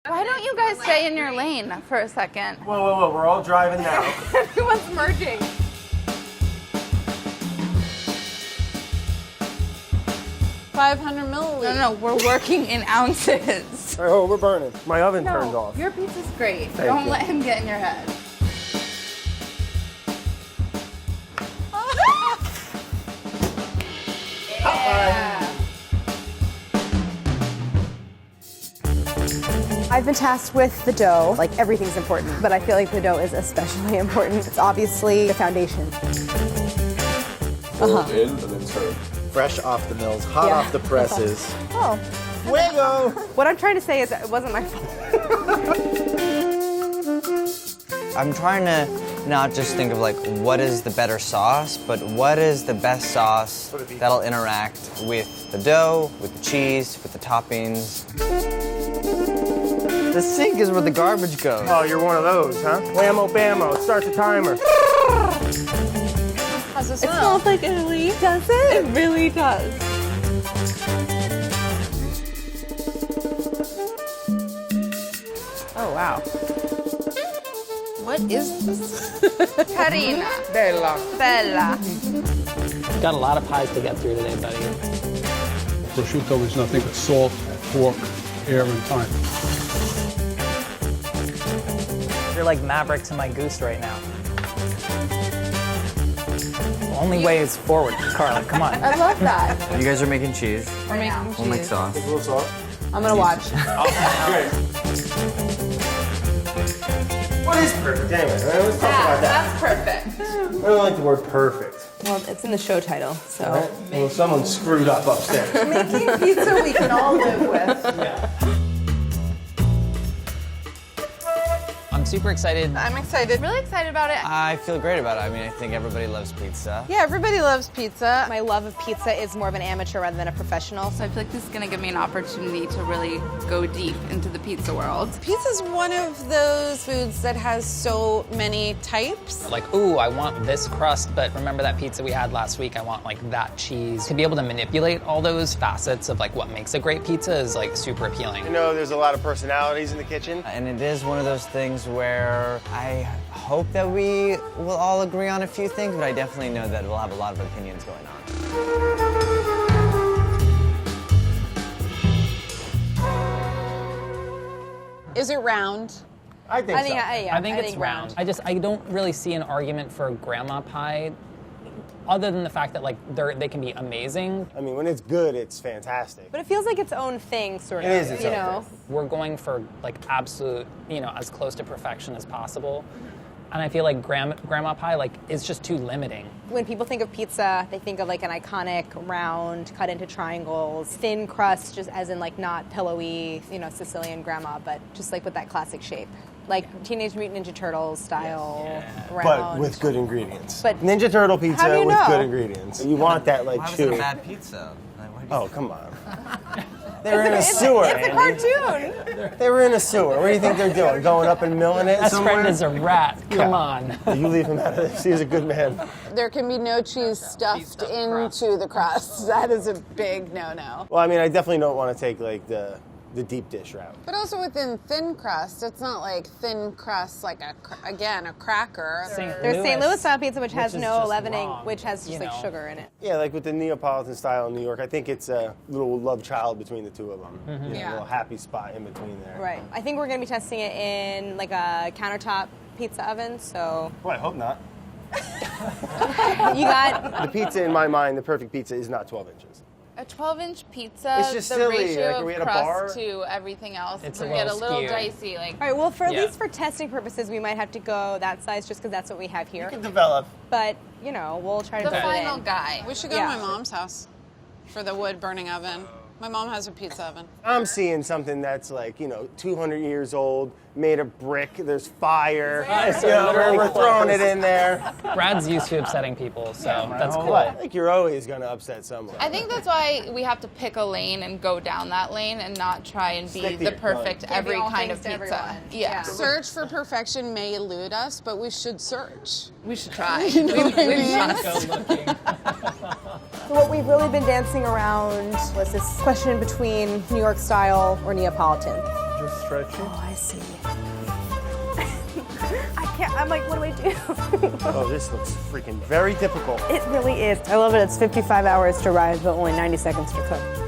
Why don't you guys stay in your lane for a second? Whoa, we're all driving now. Everyone's merging. 500 milliliters. No, we're working in ounces. Oh, we're burning. My oven turned off. Your pizza's great. Thank Don't you. let him get in your head. Yeah. I've been tasked with the dough. Like, everything's important, but I feel like the dough is especially important. It's obviously the foundation. Fold in and then turn. Fresh off the mills, hot off the presses. Oh. Fuego! What I'm trying to say is that it wasn't my fault. I'm trying to not just think of like what is the better sauce, but what is the best sauce that'll interact with the dough, with the cheese, with the toppings. The sink is where the garbage goes. Oh, you're one of those, huh? Whammo bammo, start the timer. How's it It smell? smells like Italy. Does it? It really does. Oh, wow. What is this? Carina. Bella. Bella. Got a lot of pies to get through today, buddy. Prosciutto is nothing but salt, pork, air, and time. You're like Maverick to my goose right now. The only way is forward, Carla, come on. I love that. You guys are making cheese. We're making cheese. We'll make sauce. A little sauce. I'm gonna watch. Great. What is perfect anyway? Let's talk about that. That's perfect. I don't like the word perfect. Well, it's in the show title, so. Right? Well, someone screwed up upstairs. Making pizza we can all live with. I'm super excited. I'm excited. Really excited about it. I feel great about it. I mean, I think everybody loves pizza. Yeah, everybody loves pizza. My love of pizza is more of an amateur rather than a professional. So I feel like this is gonna give me an opportunity to really go deep into the pizza world. Pizza's one of those foods that has so many types. Like, ooh, I want this crust, but remember that pizza we had last week? I want like that cheese. To be able to manipulate all those facets of like what makes a great pizza is like super appealing. You know, there's a lot of personalities in the kitchen. And it is one of those things where I hope that we will all agree on a few things, but I definitely know that we'll have a lot of opinions going on. Is it round? I think so. I think it's round. I don't really see an argument for grandma pie other than the fact that like they can be amazing. I mean, when it's good, it's fantastic. But it feels like its own thing, sort of. It is its you own know? thing. We're going for like absolute, as close to perfection as possible. And I feel like grandma pie like is just too limiting. When people think of pizza, they think of like an iconic round, cut into triangles, thin crust, just as in like not pillowy, Sicilian grandma, but just like with that classic shape. Like Teenage Mutant Ninja Turtles style round. But with good ingredients. But Ninja Turtle how do pizza you with know? good ingredients. You want that like Why was it a chewy. bad pizza? Like, what do you Oh, come on. They were in a sewer, It's a Andy. cartoon. They were in a sewer. What do you think they're doing? Going up and milling it Best somewhere? friend is a rat. Come on. You leave him out of this. He's a good man. There can be no cheese stuffed into the crust. That is a big no-no. Well, I mean, I definitely don't want to take like the deep dish route. But also within thin crust, it's not like thin crust like a cracker. There's St. Louis style pizza, which has is no just leavening, wrong, which has just you like know. sugar in it. Yeah, like with the Neapolitan style in New York, I think it's a little love child between the two of them. Yeah. A little happy spot in between there. Right. I think we're going to be testing it in like a countertop pizza oven, so Well, I hope not. you got The pizza, in my mind, the perfect pizza is not 12 inches. A 12-inch pizza, It's just the silly, ratio like, are we of at a bar? crust to everything else It's would a get a little little skewed. dicey. Like, all right, well, at Yeah. least for testing purposes, we might have to go that size just because that's what we have here. You can develop. But, we'll try to the fit it final in. guy. We should go Yeah. to my mom's house for the wood burning oven. My mom has a pizza oven. I'm seeing something that's like, 200 years old, made of brick, there's fire. We're throwing it in there. Brad's used to upsetting people, so that's Whole cool. life. I think you're always going to upset someone. I think that's why we have to pick a lane and go down that lane and not try and be Stick to the your perfect Giving every all kind things of to pizza. everyone. Yeah. Yeah. Search for perfection may elude us, but we should search. We should try. You know what I mean? must. Go looking. So what we've really been dancing around was this question between New York style or Neapolitan. Just stretching. Oh, I see. I can't, I'm like, what do I do? Oh, this looks freaking very difficult. It really is. I love it. It's 55 hours to rise, but only 90 seconds to cook.